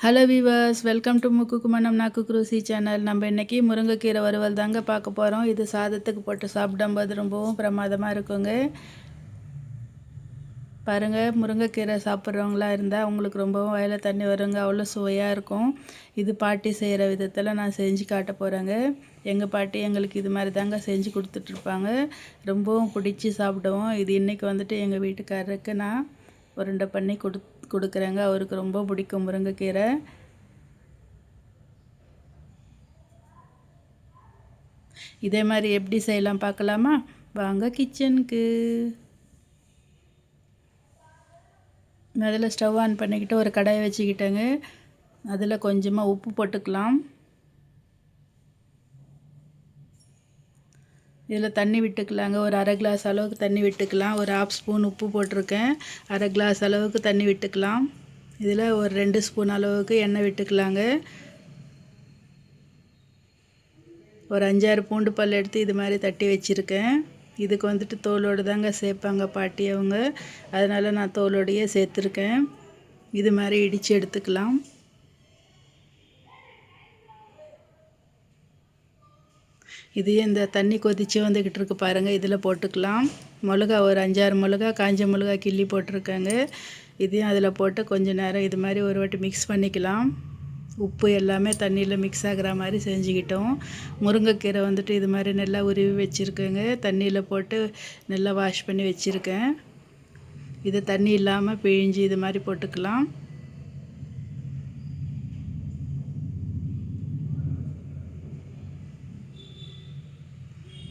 Hello viewers, welcome to முக்குக்கு மனம் நாக்கு குருசி channel. நம்ம இன்றைக்கி முருங்கைக்கீரை வறுவல் தாங்க பார்க்க போகிறோம். இது சாதத்துக்கு போட்டு சாப்பிடும்போது ரொம்பவும் பிரமாதமாக இருக்குங்க. பாருங்கள், முருங்கைக்கீரை சாப்பிட்றவங்களா இருந்தால் உங்களுக்கு ரொம்பவும் வயலில் தண்ணி வருங்க. அவ்வளோ சுவையாக இருக்கும். இது பாட்டி செய்கிற விதத்தில் நான் செஞ்சு காட்ட போகிறேங்க. எங்கள் பாட்டி எங்களுக்கு இது மாதிரி தாங்க செஞ்சு கொடுத்துட்ருப்பாங்க. ரொம்பவும் பிடிச்சி சாப்பிடுவோம். இது இன்றைக்கி வந்துட்டு எங்கள் வீட்டுக்காரருக்கு நான் உருண்டை பண்ணி கொடுக்குறேங்க. அவருக்கு ரொம்ப பிடிக்கும் முருங்கைக்கீரை. இதே மாதிரி எப்படி செய்யலாம் பார்க்கலாமா? வாங்க கிச்சனுக்கு. முதல்ல ஸ்டவ் ஆன் பண்ணிக்கிட்டு ஒரு கடாயை வச்சுக்கிட்டேங்க. அதில் கொஞ்சமாக உப்பு போட்டுக்கலாம். இதில் தண்ணி விட்டுக்கலாங்க. ஒரு அரை கிளாஸ் அளவுக்கு தண்ணி விட்டுக்கலாம். ஒரு 1/2 ஸ்பூன் உப்பு போட்டிருக்கேன். அரை கிளாஸ் அளவுக்கு தண்ணி விட்டுக்கலாம். இதில் ஒரு 2 ஸ்பூன் அளவுக்கு எண்ணெய் விட்டுக்கலாங்க. ஒரு 5-6 பூண்டு பல் எடுத்து இது மாதிரி தட்டி வச்சுருக்கேன். இதுக்கு வந்துட்டு தோலோடு தாங்க சேர்ப்பாங்க பாட்டி அவங்க. அதனால் நான் தோலோடையே சேர்த்துருக்கேன். இது மாதிரி இடித்து எடுத்துக்கலாம். இதையே இந்த தண்ணி கொதித்து வந்துக்கிட்டு இருக்கு பாருங்கள், இதில் போட்டுக்கலாம். மிளகா ஒரு 5-6 மிளகா, காஞ்ச மிளகா கிள்ளி போட்டிருக்கேங்க. இதையும் அதில் போட்டு கொஞ்சம் நேரம் இது மாதிரி ஒரு வாட்டி மிக்ஸ் பண்ணிக்கலாம். உப்பு எல்லாமே தண்ணியில் மிக்ஸ் ஆகிற மாதிரி செஞ்சுக்கிட்டோம். முருங்கைக்கீரை வந்துட்டு இது மாதிரி நல்லா உருவி வச்சுருக்கேங்க. தண்ணியில் போட்டு நல்லா வாஷ் பண்ணி வச்சுருக்கேன். இது தண்ணி இல்லாமல் பிழிஞ்சு இது மாதிரி போட்டுக்கலாம்.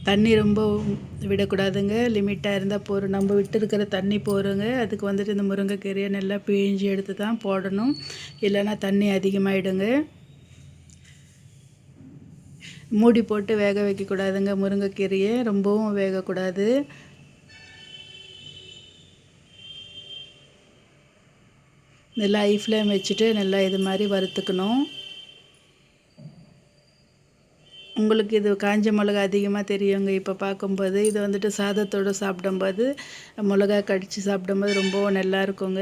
தண்ணி ரொம்ப விடக்கூடாதுங்க. லிமிட்டாக இருந்தால் போதும். நம்ம விட்டு இருக்கிற தண்ணி போகிறோங்க. அதுக்கு வந்துட்டு இந்த முருங்கைக்கீரையை நல்லா பிழிஞ்சு எடுத்து தான் போடணும். இல்லைன்னா தண்ணி அதிகமாகிடுங்க. மூடி போட்டு வேக வைக்கக்கூடாதுங்க. முருங்கைக்கீரையை ரொம்பவும் வேகக்கூடாது. நல்லா ஹை ஃப்ளேம் வச்சுட்டு நல்லா இது மாதிரி வறுத்துக்கணும். உங்களுக்கு இது காஞ்ச மிளகா அதிகமாக தெரியுங்க இப்போ பார்க்கும்போது. இது வந்துட்டு சாதத்தோடு சாப்பிடும்போது மிளகா கடித்து சாப்பிடும்போது ரொம்பவும் நல்லா இருக்குங்க.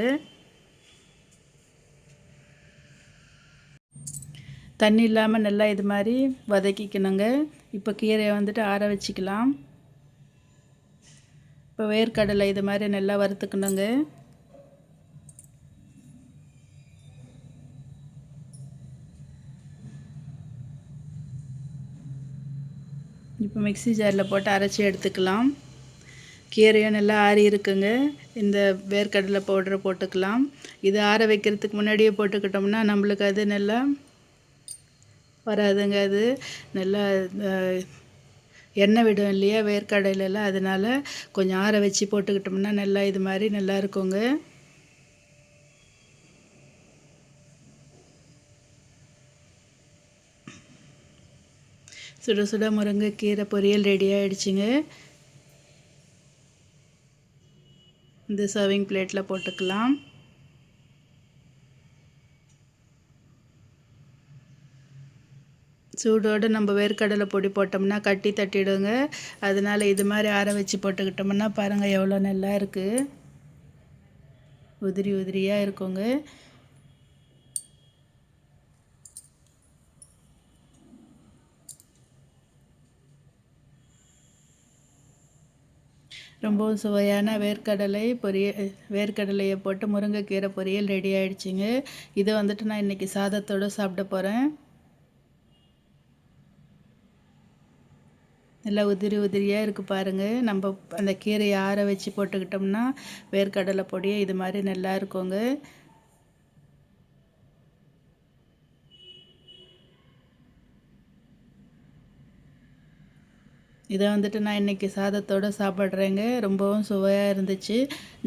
தண்ணி இல்லாமல் நல்லா இது மாதிரி வதக்கிக்கணுங்க. இப்போ கீரையை வந்துட்டு ஆற வச்சுக்கலாம். இப்போ வேர்க்கடலை இது மாதிரி நல்லா வறுத்துக்கணுங்க. இப்போ மிக்ஸி ஜாரில் போட்டு அரைச்சி எடுத்துக்கலாம். கீரையும் நல்லா ஆறி இருக்குங்க. இந்த வேர்க்கடலை பவுடரை போட்டுக்கலாம். இது ஆற வைக்கிறதுக்கு முன்னாடியே போட்டுக்கிட்டோம்னா நம்மளுக்கு அது நல்லா வராதுங்க. அது நல்லா எண்ணெய் விடும் இல்லையா வேர்க்கடலையில். அதனால் கொஞ்சம் ஆற வச்சு போட்டுக்கிட்டோம்னா நல்லா இது மாதிரி நல்லா இருக்குங்க. சுட சுட முருங்கைக்கீரை பொரியல் ரெடி ஆகிடுச்சிங்க. இந்த சர்விங் பிளேட்டில் போட்டுக்கலாம். சூடோடு நம்ம வேர்க்கடலை பொடி போட்டோம்னா கட்டி தட்டிடுங்க. அதனால் இது மாதிரி ஆற வச்சு போட்டுக்கிட்டோம்னா பாருங்கள் எவ்வளோ நல்லா இருக்குது. உதிரி உதிரியாக இருக்குங்க. ரொம்பவும் சுவையான வேர்க்கடலையை போட்டு முருங்கைக்கீரை பொரியல் ரெடி ஆகிடுச்சிங்க. இதை வந்துட்டு நான் இன்றைக்கி சாதத்தோடு சாப்பிட போகிறேன். நல்லா உதிரி உதிரியாக இருக்குது பாருங்கள். நம்ம அந்த கீரையை ஆற வச்சு போட்டுக்கிட்டோம்னா வேர்க்கடலை பொடியை இது மாதிரி நல்லா இருக்குங்க. இதை வந்துட்டு நான் இன்றைக்கி சாதத்தோடு சாப்பிட்றேங்க. ரொம்பவும் சுவையாக இருந்துச்சு.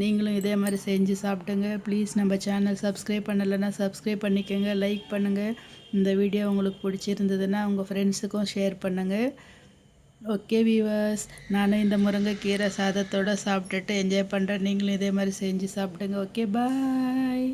நீங்களும் இதே மாதிரி செஞ்சு சாப்பிடுங்க. ப்ளீஸ் நம்ம சேனல் சப்ஸ்கிரைப் பண்ணலைன்னா சப்ஸ்கிரைப் பண்ணிக்கோங்க, லைக் பண்ணுங்கள். இந்த வீடியோ உங்களுக்கு பிடிச்சிருந்ததுன்னா உங்கள் ஃப்ரெண்ட்ஸுக்கும் ஷேர் பண்ணுங்கள். ஓகே வீவர்ஸ், நானும் இந்த முருங்கைக்கீரை சாதத்தோடு சாப்பிட்டுட்டு என்ஜாய் பண்ணுறேன். நீங்களும் இதே மாதிரி செஞ்சு சாப்பிடுங்க. ஓகே, பாய்.